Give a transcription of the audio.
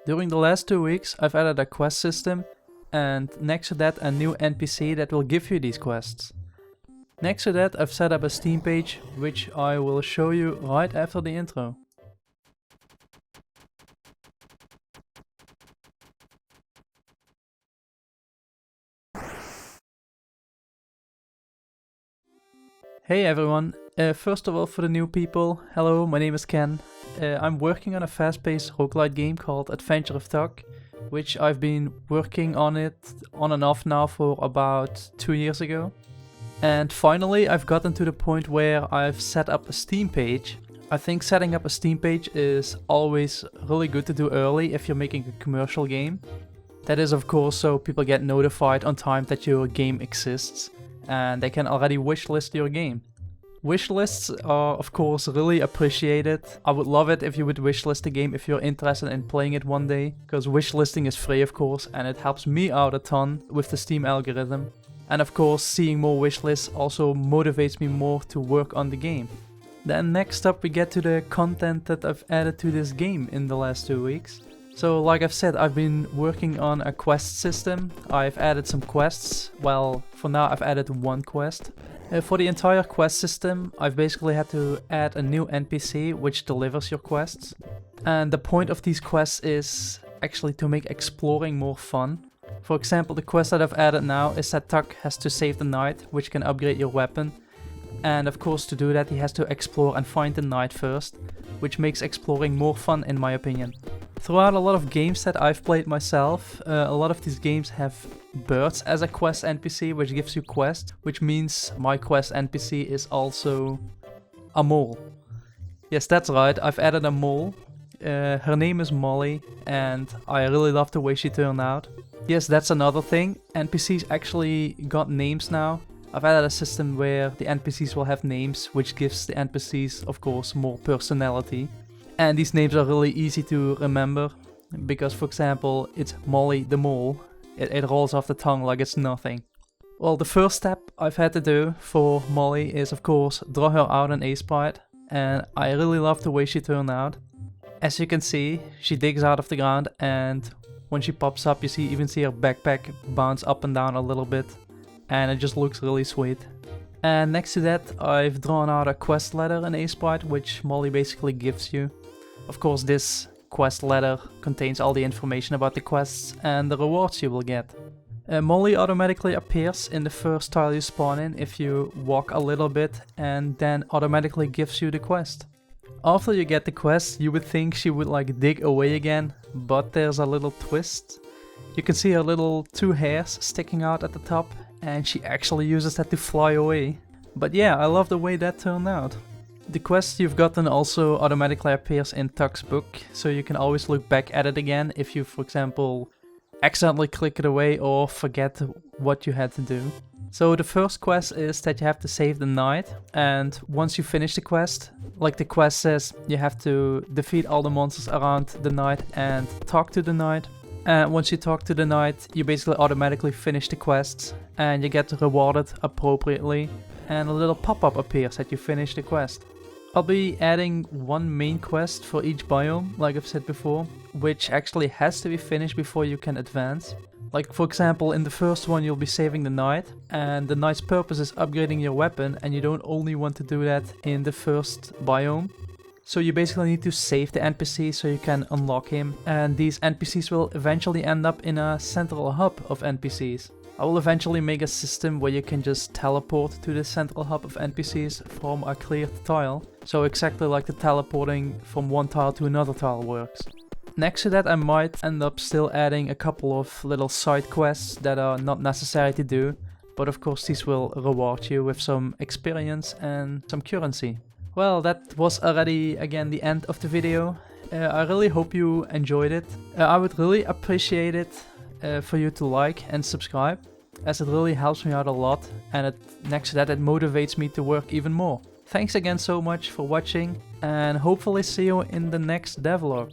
During the last 2 weeks I've added a quest system, and next to that a new NPC that will give you these quests. Next to that I've set up a Steam page, which I will show you right after the intro. Hey everyone, first of all, for the new people, hello, my name is Ken. I'm working on a fast-paced roguelite game called Adventure of Tuck, which I've been working on it on and off now for about 2 years ago. And finally I've gotten to the point where I've set up a Steam page. I think setting up a Steam page is always really good to do early if you're making a commercial game. That is of course so people get notified on time that your game exists, and they can already wishlist your game. Wishlists are of course really appreciated. I would love it if you would wishlist a game if you're interested in playing it one day, because wishlisting is free of course, and it helps me out a ton with the Steam algorithm. And of course seeing more wishlists also motivates me more to work on the game. Then next up we get to the content that I've added to this game in the last 2 weeks. So like I've said, I've been working on a quest system. I've added some quests. Well, for now I've added one quest. For the entire quest system, I've basically had to add a new NPC which delivers your quests. And the point of these quests is actually to make exploring more fun. For example, the quest that I've added now is that Tuck has to save the knight, which can upgrade your weapon. And of course to do that he has to explore and find the knight first, which makes exploring more fun in my opinion. Throughout a lot of games that I've played myself, a lot of these games have birds as a quest NPC, which gives you quests, which means my quest NPC is also a mole. Yes, that's right, I've added a mole. Her name is Molly, and I really love the way she turned out. Yes, that's another thing, NPCs actually got names now. I've added a system where the NPCs will have names, which gives the NPCs, of course, more personality. And these names are really easy to remember, because for example, it's Molly the Mole. It rolls off the tongue like it's nothing. Well, the first step I've had to do for Molly is of course draw her out an A-sprite, and I really love the way she turned out. As you can see, she digs out of the ground, and when she pops up you even see her backpack bounce up and down a little bit, and it just looks really sweet. And next to that I've drawn out a quest letter in A-sprite, which Molly basically gives you. Of course this quest letter contains all the information about the quests and the rewards you will get. Molly automatically appears in the first tile you spawn in if you walk a little bit, and then automatically gives you the quest. After you get the quest you would think she would like dig away again, but there's a little twist. You can see her little 2 hairs sticking out at the top, and she actually uses that to fly away. But yeah, I love the way that turned out. The quest you've gotten also automatically appears in Tuck's book, so you can always look back at it again if you, for example, accidentally click it away or forget what you had to do. So the first quest is that you have to save the knight, and once you finish the quest, like the quest says, you have to defeat all the monsters around the knight and talk to the knight. And once you talk to the knight, you basically automatically finish the quests and you get rewarded appropriately, and a little pop-up appears that you finish the quest. I'll be adding one main quest for each biome, like I've said before, which actually has to be finished before you can advance. Like for example, in the first one you'll be saving the knight, and the knight's purpose is upgrading your weapon, and you don't only want to do that in the first biome. So you basically need to save the NPC so you can unlock him, and these NPCs will eventually end up in a central hub of NPCs. I will eventually make a system where you can just teleport to the central hub of NPCs from a cleared tile, so exactly like the teleporting from one tile to another tile works. Next to that I might end up still adding a couple of little side quests that are not necessary to do, but of course these will reward you with some experience and some currency. Well, that was already again the end of the video. I really hope you enjoyed it. I would really appreciate it for you to like and subscribe, as it really helps me out a lot, and next to that it motivates me to work even more. Thanks again so much for watching, and hopefully see you in the next devlog.